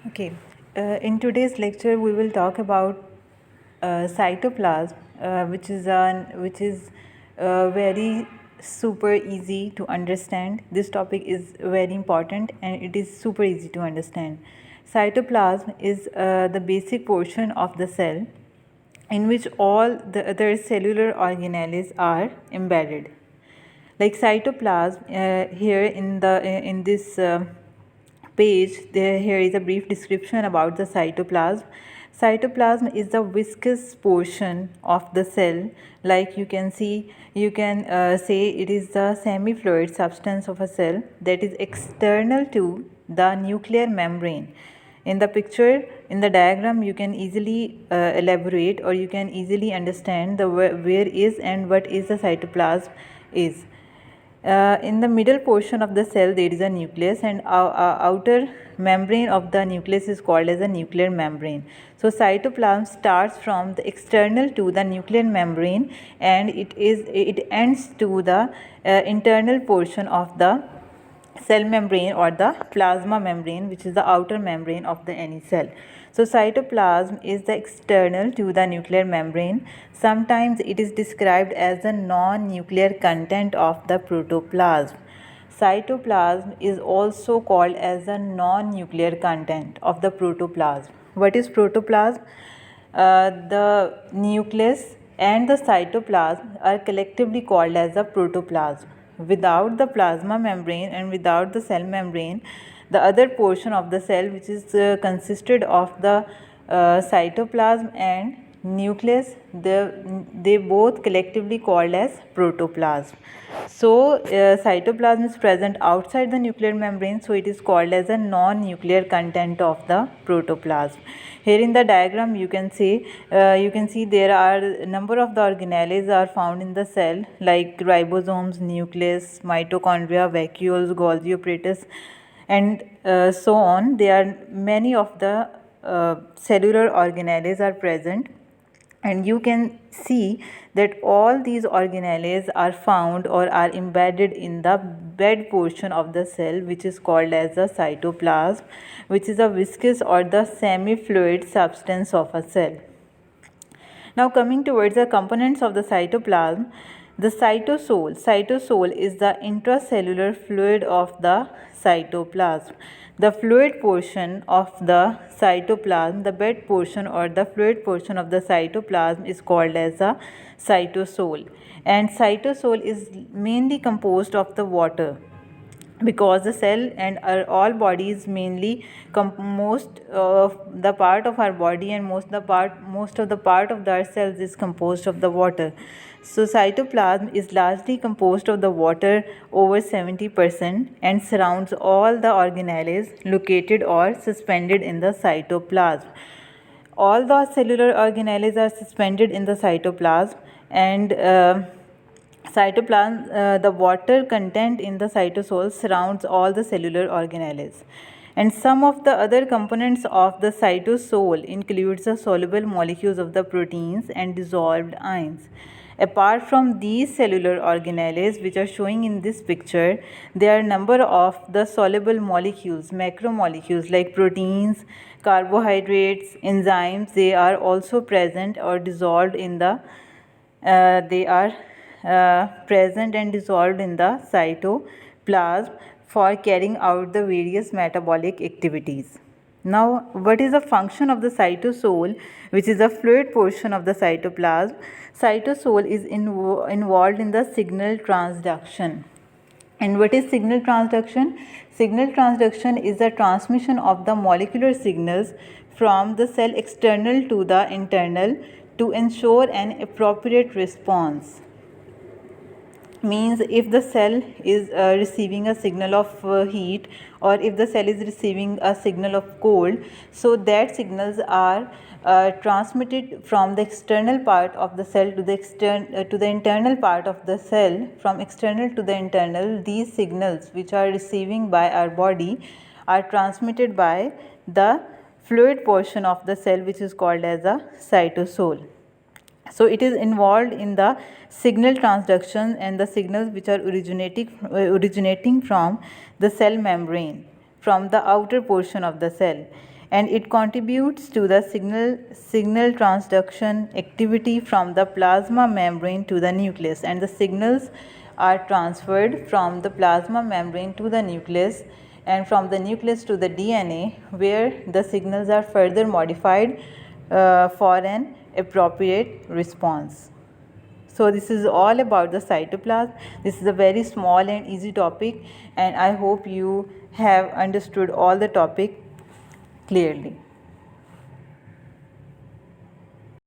Okay, in today's lecture we will talk about cytoplasm, which is very super easy to understand. This topic is very important and it is super easy to understand. Cytoplasm is the basic portion of the cell in which all the other cellular organelles are embedded. Like cytoplasm, here in this page, here is a brief description about the cytoplasm. Cytoplasm is the viscous portion of the cell. Like you can see, you can say it is the semi-fluid substance of a cell that is external to the nuclear membrane. In the picture, in the diagram, you can easily elaborate, or you can easily understand the where is and what is the cytoplasm is. In the middle portion of the cell there is a nucleus, and outer membrane of the nucleus is called as a nuclear membrane. So cytoplasm starts from the external to the nuclear membrane, and it ends to the internal portion of the cell membrane or the plasma membrane, which is the outer membrane of the any cell. So cytoplasm is the external to the nuclear membrane. Sometimes it is described as the non-nuclear content of the protoplasm. Cytoplasm is also called as the non-nuclear content of the protoplasm. What is protoplasm? The nucleus and the cytoplasm are collectively called as the protoplasm. Without the plasma membrane and without the cell membrane, the other portion of the cell, which is consisted of the cytoplasm and nucleus, they both collectively called as protoplasm. So cytoplasm is present outside the nuclear membrane, so it is called as a non-nuclear content of the protoplasm. Here in the diagram you can see there are a number of the organelles are found in the cell, like ribosomes, nucleus, mitochondria, vacuoles, Golgi apparatus, and so on. There are many of the cellular organelles are present, and you can see that all these organelles are found or are embedded in the bed portion of the cell, which is called as the cytoplasm, which is a viscous or the semi-fluid substance of a cell. Now coming towards the components of the cytoplasm, the cytosol. Cytosol is the intracellular fluid of the cytoplasm. The fluid portion of the cytoplasm, the bed portion or the fluid portion of the cytoplasm is called as a cytosol. And cytosol is mainly composed of the water, because the cell and all bodies mainly most of the part of our body and most of the part of our cells is composed of the water. So cytoplasm is largely composed of the water, over 70%, and surrounds all the organelles located or suspended in the cytoplasm. All the cellular organelles are suspended in the cytoplasm, and the water content in the cytosol surrounds all the cellular organelles. And some of the other components of the cytosol includes the soluble molecules of the proteins and dissolved ions. Apart from these cellular organelles which are showing in this picture, there are a number of the soluble molecules, macromolecules, like proteins, carbohydrates, enzymes. They are also present or dissolved in the present and dissolved in the cytoplasm for carrying out the various metabolic activities. Now, what is the function of the cytosol, which is the fluid portion of the cytoplasm? Cytosol is involved in the signal transduction. And what is signal transduction? Signal transduction is the transmission of the molecular signals from the cell external to the internal to ensure an appropriate response. Means if the cell is receiving a signal of heat, or if the cell is receiving a signal of cold, so that signals are transmitted from the external part of the cell to the internal part of the cell. From external to the internal, these signals which are receiving by our body are transmitted by the fluid portion of the cell, which is called as a cytosol. So it is involved in the signal transduction and the signals which are originating from the cell membrane, from the outer portion of the cell. and it contributes to the signal transduction activity from the plasma membrane to the nucleus, and the signals are transferred from the plasma membrane to the nucleus and from the nucleus to the DNA, where the signals are further modified for an appropriate response. So this is all about the cytoplasm. This is a very small and easy topic, and I hope you have understood all the topic clearly.